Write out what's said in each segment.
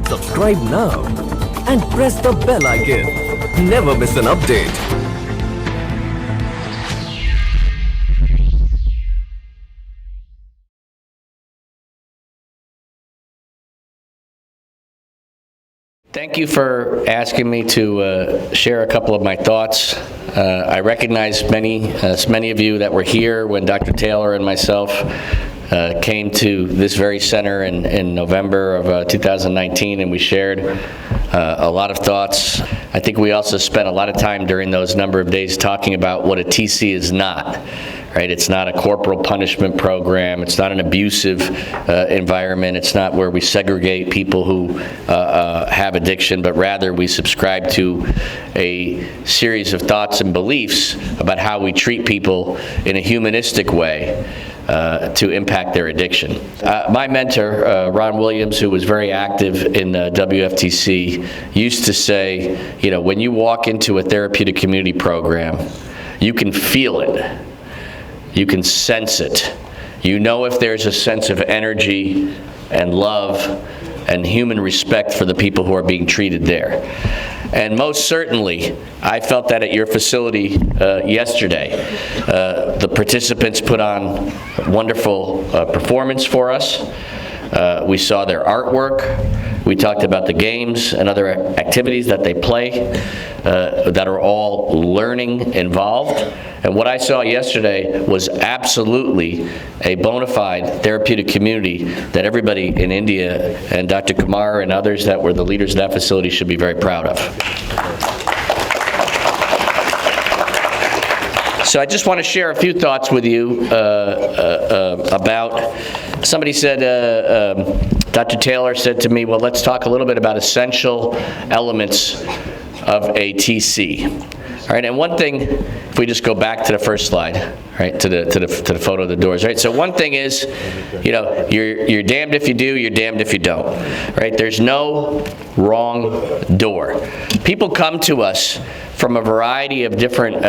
Subscribe now and press the bell icon. Never miss an update. Thank you for asking me to share a couple of my thoughts. I recognize many of you that were here when Dr. Taylor and myself came to this very center in November of 2019, and we shared a lot of thoughts. I think we also spent a lot of time during those number of days talking about what a TC is not. Right? It's not a corporal punishment program. It's not an abusive environment. It's not where we segregate people who have addiction, but rather we subscribe to a series of thoughts and beliefs about how we treat people in a humanistic way to impact their addiction. My mentor, Ron Williams, who was very active in WFTC, used to say, you know, when you walk into a therapeutic community program, you can feel it. You can sense it. You know if there's a sense of energy and love and human respect for the people who are being treated there. And most certainly, I felt that at your facility yesterday. The participants put on wonderful performance for us. We saw their artwork. We talked about the games and other activities that they play that are all learning involved. And what I saw yesterday was absolutely a bona fide therapeutic community that everybody in India and Dr. Kumar and others that were the leaders of that facility should be very proud of. So I just want to share a few thoughts with you about, somebody said, Dr. Taylor said to me, well, let's talk a little bit about essential elements of a TC. All right, and one thing, if we just go back to the first slide, right, to the photo of the doors, right? So one thing is, you know, you're damned if you do, you're damned if you don't, right? There's no wrong door. People come to us from a variety of different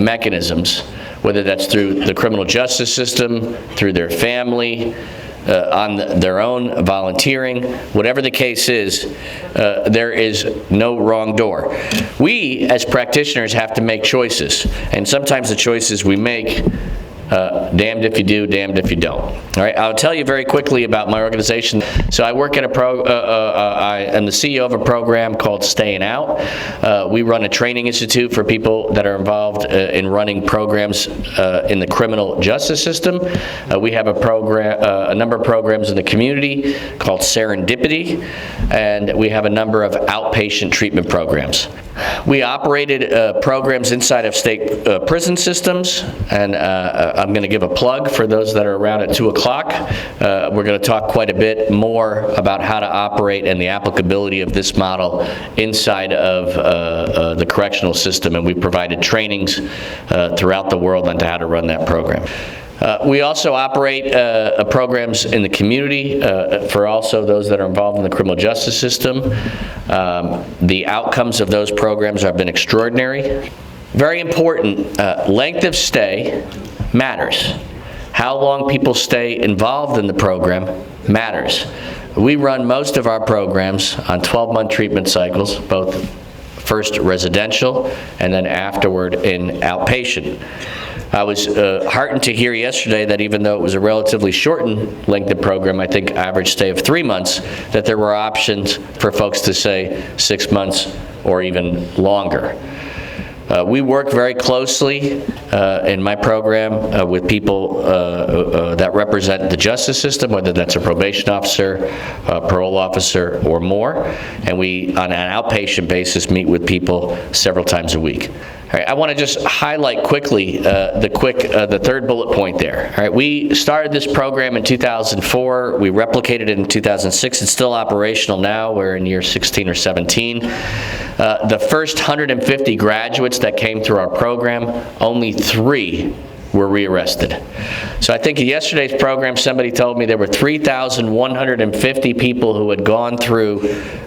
mechanisms, whether that's through the criminal justice system, through their family, on their own volunteering, whatever the case is, there is no wrong door. We, as practitioners, have to make choices, and sometimes the choices we make, damned if you do, damned if you don't. All right, I'll tell you very quickly about my organization. So I work at I am the CEO of a program called Staying Out. We run a training institute for people that are involved in running programs in the criminal justice system. We have a number of programs in the community called Serendipity, and we have a number of outpatient treatment programs. We operated programs inside of state prison systems, and I'm going to give a plug for those that are around at 2 o'clock. We're going to talk quite a bit more about how to operate and the applicability of this model inside of the correctional system, and we provided trainings throughout the world on how to run that program. We also operate programs in the community for also those that are involved in the criminal justice system. The outcomes of those programs have been extraordinary. Very important, length of stay matters. How long people stay involved in the program matters. We run most of our programs on 12-month treatment cycles, both first residential and then afterward in outpatient. I was heartened to hear yesterday that even though it was a relatively shortened length of program, I think average stay of 3 months, that there were options for folks to say 6 months or even longer. We work very closely in my program with people that represent the justice system, whether that's a probation officer, parole officer, or more. And we, on an outpatient basis, meet with people several times a week. All right, I want to just highlight quickly the third bullet point there. All right, we started this program in 2004. We replicated it in 2006. It's still operational now. We're in year 16 or 17. The first 150 graduates that came through our program, only 3 were rearrested. So I think in yesterday's program, somebody told me there were 3,150 people who had gone through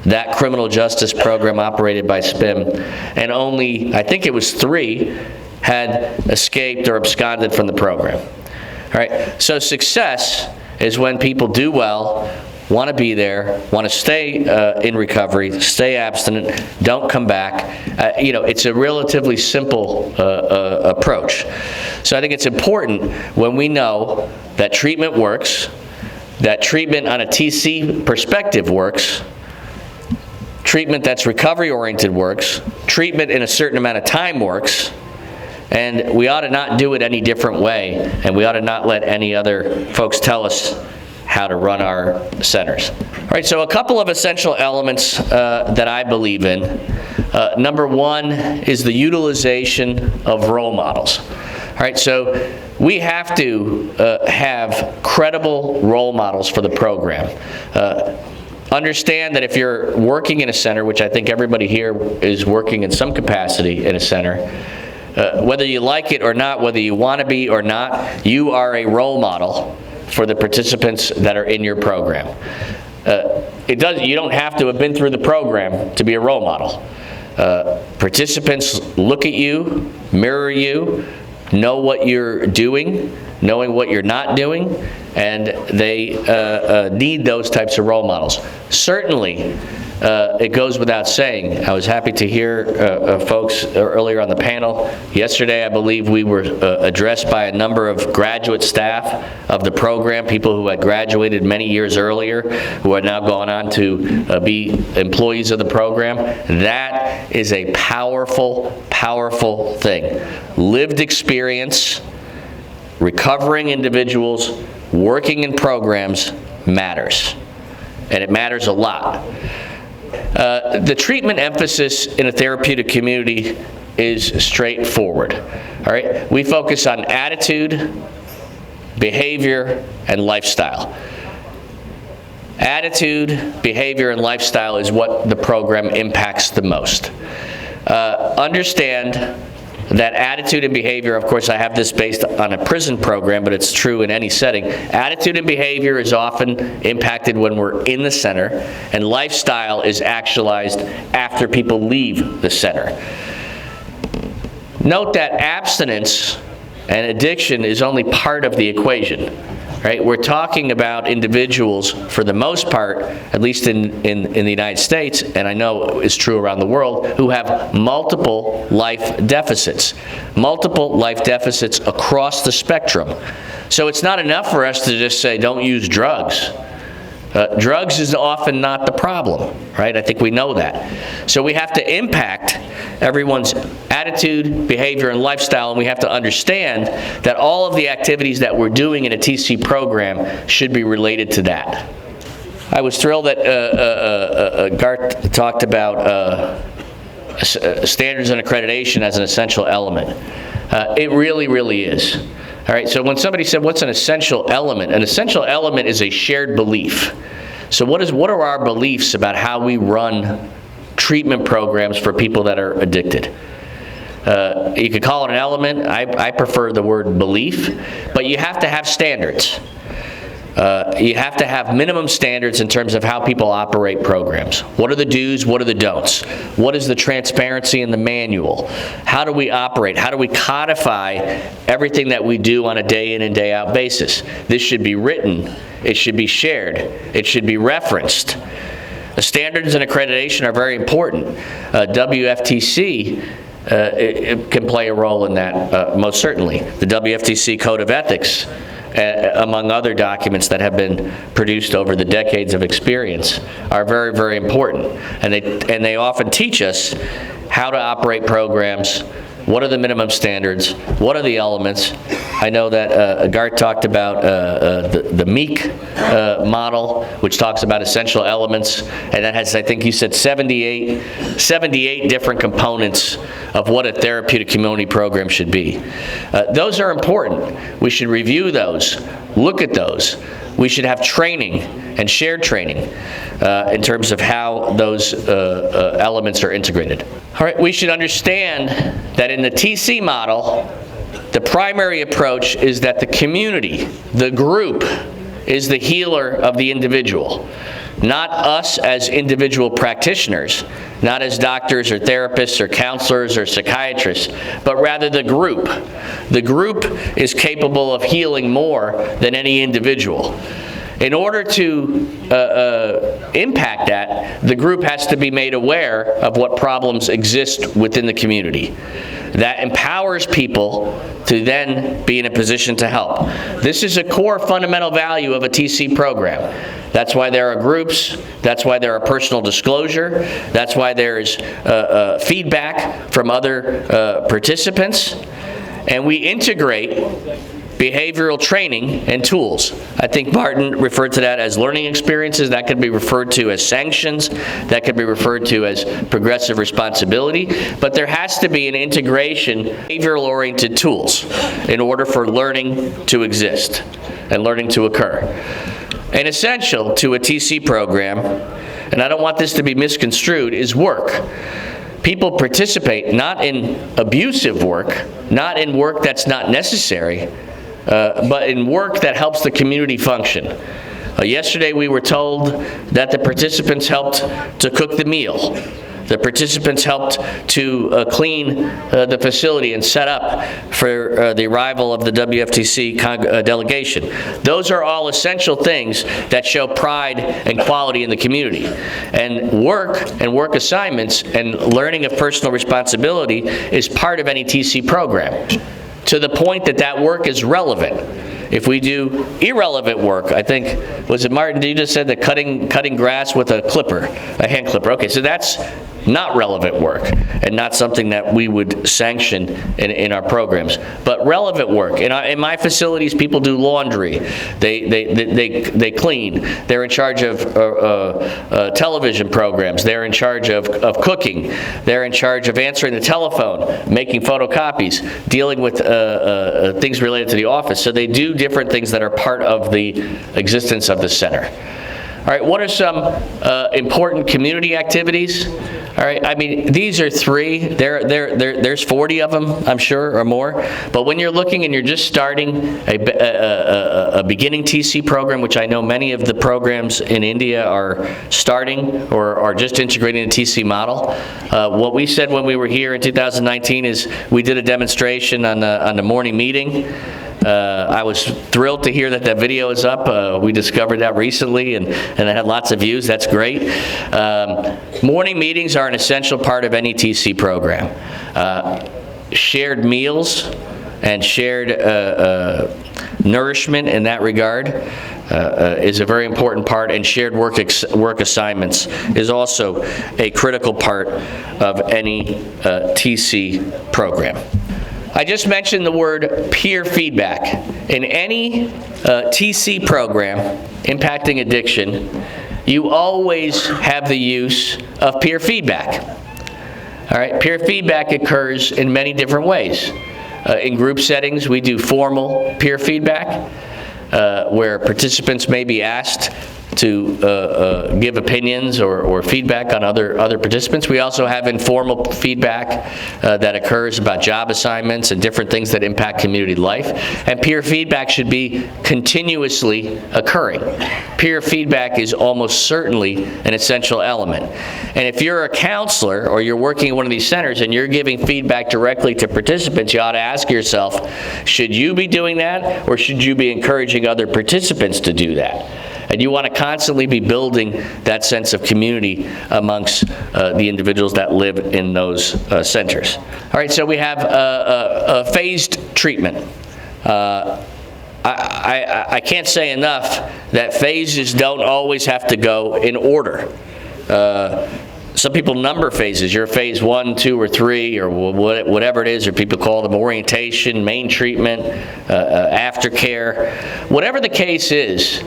that criminal justice program operated by SPYM, and only, I think it was 3, had escaped or absconded from the program. All right, so success is when people do well, want to be there, want to stay in recovery, stay abstinent, don't come back. It's a relatively simple approach. So I think it's important when we know that treatment works, that treatment on a TC perspective works, treatment that's recovery-oriented works, treatment in a certain amount of time works, and we ought to not do it any different way, and we ought to not let any other folks tell us how to run our centers. All right, so a couple of essential elements that I believe in. Number one is the utilization of role models. All right, so we have to have credible role models for the program. Understand that if you're working in a center, which I think everybody here is working in some capacity in a center, whether you like it or not, whether you want to be or not, you are a role model for the participants that are in your program. You don't have to have been through the program to be a role model. Participants look at you, mirror you, know what you're doing, knowing what you're not doing, and they need those types of role models. Certainly, it goes without saying. I was happy to hear folks earlier on the panel. Yesterday, I believe we were addressed by a number of graduate staff of the program, people who had graduated many years earlier, who are now going on to be employees of the program. That is a powerful, powerful thing. Lived experience, recovering individuals, working in programs matters, and it matters a lot. The treatment emphasis in a therapeutic community is straightforward. All right, we focus on attitude, behavior, and lifestyle. Attitude, behavior, and lifestyle is what the program impacts the most. Understand that attitude and behavior, of course I have this based on a prison program, but it's true in any setting. Attitude and behavior is often impacted when we're in the center, and lifestyle is actualized after people leave the center. Note that abstinence and addiction is only part of the equation. Right? We're talking about individuals, for the most part, at least in the United States, and I know it's true around the world, who have multiple life deficits across the spectrum. So it's not enough for us to just say, don't use drugs. Drugs is often not the problem, right? I think we know that. So we have to impact everyone's attitude, behavior, and lifestyle, and we have to understand that all of the activities that we're doing in a TC program should be related to that. I was thrilled that Garth talked about standards and accreditation as an essential element. It really, really is. All right, so when somebody said, what's an essential element? An essential element is a shared belief. So what are our beliefs about how we run treatment programs for people that are addicted? You could call it an element. I prefer the word belief, but you have to have standards. You have to have minimum standards in terms of how people operate programs. What are the do's? What are the don'ts? What is the transparency in the manual? How do we operate? How do we codify everything that we do on a day in and day out basis? This should be written. It should be shared. It should be referenced. The standards and accreditation are very important. WFTC it can play a role in that, most certainly. The WFTC Code of Ethics, among other documents that have been produced over the decades of experience, are very, very important. And they often teach us how to operate programs, what are the minimum standards, what are the elements. I know that Garth talked about the MEEK model, which talks about essential elements, and that has, I think you said, 78 different components of what a therapeutic community program should be. Those are important. We should review those, look at those. We should have training and shared training in terms of how those elements are integrated. All right, we should understand that in the TC model, the primary approach is that the community, the group, is the healer of the individual. Not us as individual practitioners, not as doctors or therapists or counselors or psychiatrists, but rather the group. The group is capable of healing more than any individual. In order to impact that, the group has to be made aware of what problems exist within the community. That empowers people to then be in a position to help. This is a core fundamental value of a TC program. That's why there are groups, that's why there are personal disclosure, that's why there's feedback from other participants, and we integrate behavioral training and tools. I think Martin referred to that as learning experiences. That could be referred to as sanctions. That could be referred to as progressive responsibility. But there has to be an integration of behavioral-oriented tools in order for learning to exist and learning to occur. And essential to a TC program, and I don't want this to be misconstrued, is work. People participate not in abusive work, not in work that's not necessary, but in work that helps the community function. Yesterday we were told that the participants helped to cook the meal. The participants helped to clean the facility and set up for the arrival of the WFTC delegation. Those are all essential things that show pride and quality in the community. And work assignments and learning of personal responsibility is part of any TC program, to the point that that work is relevant. If we do irrelevant work, I think, was it Martin, you just said that cutting grass with a hand clipper. Okay, so that's not relevant work and not something that we would sanction in our programs. But relevant work. In my facilities, people do laundry. They clean. They're in charge of television programs. They're in charge of cooking. They're in charge of answering the telephone, making photocopies, dealing with things related to the office. So they do different things that are part of the existence of the center. All right, what are some important community activities? All right, I mean, these are three. There's 40 of them, I'm sure, or more. But when you're looking and you're just starting a beginning TC program, which I know many of the programs in India are starting or are just integrating the TC model, what we said when we were here in 2019 is we did a demonstration on the morning meeting. I was thrilled to hear that that video is up. We discovered that recently, and it had lots of views. That's great. Morning meetings are an essential part of any TC program. Shared meals and shared nourishment in that regard is a very important part, and shared work assignments is also a critical part of any TC program. I just mentioned the word peer feedback. In any TC program impacting addiction, you always have the use of peer feedback. All right, peer feedback occurs in many different ways. In group settings, we do formal peer feedback, where participants may be asked to give opinions or feedback on other participants. We also have informal feedback that occurs about job assignments and different things that impact community life. And peer feedback should be continuously occurring. Peer feedback is almost certainly an essential element. And if you're a counselor or you're working at one of these centers and you're giving feedback directly to participants, you ought to ask yourself, should you be doing that, or should you be encouraging other participants to do that? And you want to constantly be building that sense of community amongst the individuals that live in those centers. All right, so we have a phased treatment. I can't say enough that phases don't always have to go in order. Some people number phases. You're phase 1, 2, or 3, or whatever it is, or people call them orientation, main treatment, aftercare. Whatever the case is,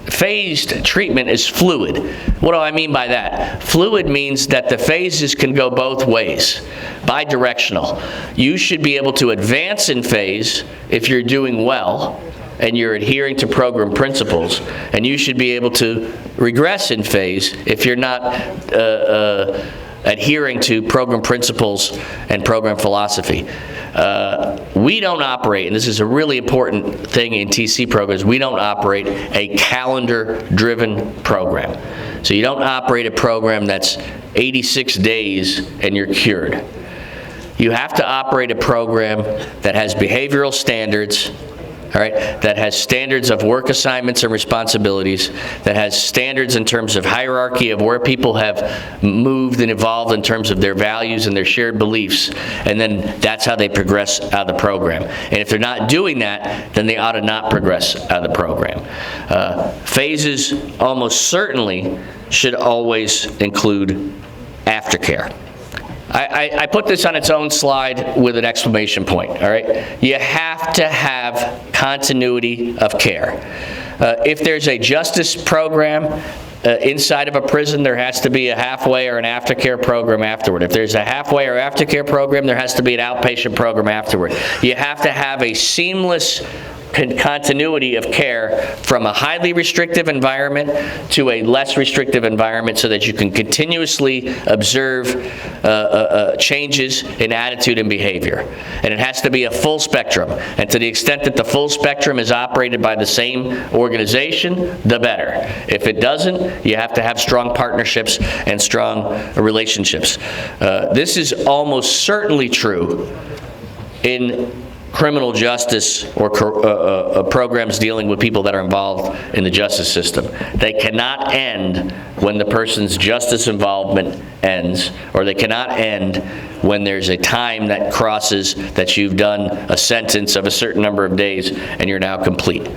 phased treatment is fluid. What do I mean by that? Fluid means that the phases can go both ways, bidirectional. You should be able to advance in phase if you're doing well and you're adhering to program principles, and you should be able to regress in phase if you're not adhering to program principles and program philosophy. We don't operate, and this is a really important thing in TC programs, we don't operate a calendar-driven program. So you don't operate a program that's 86 days and you're cured. You have to operate a program that has behavioral standards all right, that has standards of work assignments and responsibilities, that has standards in terms of hierarchy of where people have moved and evolved in terms of their values and their shared beliefs, and then that's how they progress out of the program. And if they're not doing that, then they ought to not progress out of the program. Phases almost certainly should always include aftercare. I put this on its own slide with an exclamation point, all right? You have to have continuity of care. If there's a justice program inside of a prison, there has to be a halfway or an aftercare program afterward. If there's a halfway or aftercare program, there has to be an outpatient program afterward. You have to have a seamless continuity of care from a highly restrictive environment to a less restrictive environment so that you can continuously observe changes in attitude and behavior. And it has to be a full spectrum. And to the extent that the full spectrum is operated by the same organization, the better. If it doesn't, you have to have strong partnerships and strong relationships. This is almost certainly true in criminal justice or programs dealing with people that are involved in the justice system. They cannot end when the person's justice involvement ends, or they cannot end when there's a time that crosses that you've done a sentence of a certain number of days and you're now complete.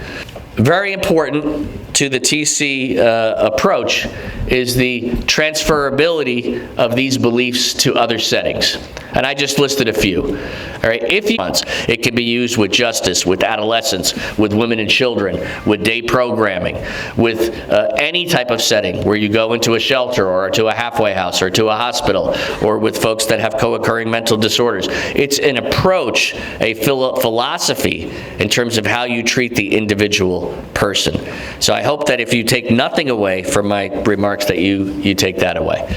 Very important to the TC approach is the transferability of these beliefs to other settings. And I just listed a few. All right, it can be used with justice, with adolescents, with women and children, with day programming, with any type of setting where you go into a shelter or to a halfway house or to a hospital, or with folks that have co-occurring mental disorders. It's an approach, a philosophy in terms of how you treat the individual person. So I hope that if you take nothing away from my remarks, that you take that away.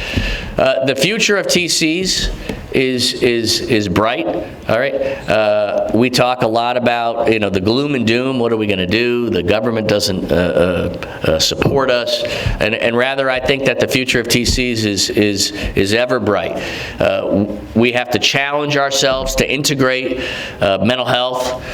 The future of TCs is bright. All right. We talk a lot about the gloom and doom. What are we going to do? The government doesn't support us, and rather I think that the future of TCs is ever bright. We have to challenge ourselves to integrate mental health,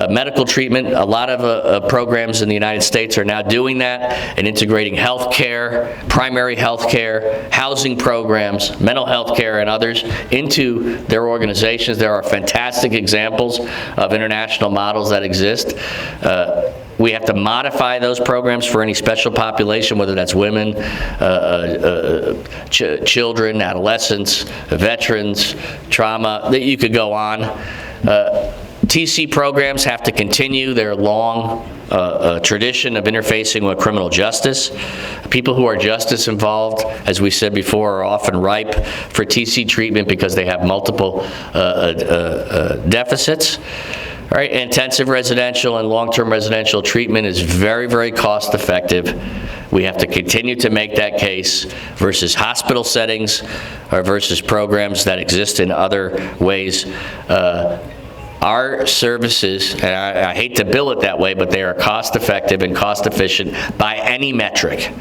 medical treatment. A lot of programs in the United States are now doing that and integrating health care, primary health care, housing programs, mental health care, and others into their organizations. There are fantastic examples of international models that exist. We have to modify those programs for any special population, whether that's women, children, adolescents, veterans, trauma, that you could go on. TC programs have to continue their long tradition of interfacing with criminal justice. People who are justice involved, as we said before, are often ripe for TC treatment because they have multiple deficits. All right, intensive residential and long-term residential treatment is very, very cost effective. We have to continue to make that case versus hospital settings or versus programs that exist in other ways. Our services, and I hate to bill it that way, but they are cost effective and cost efficient by any metric.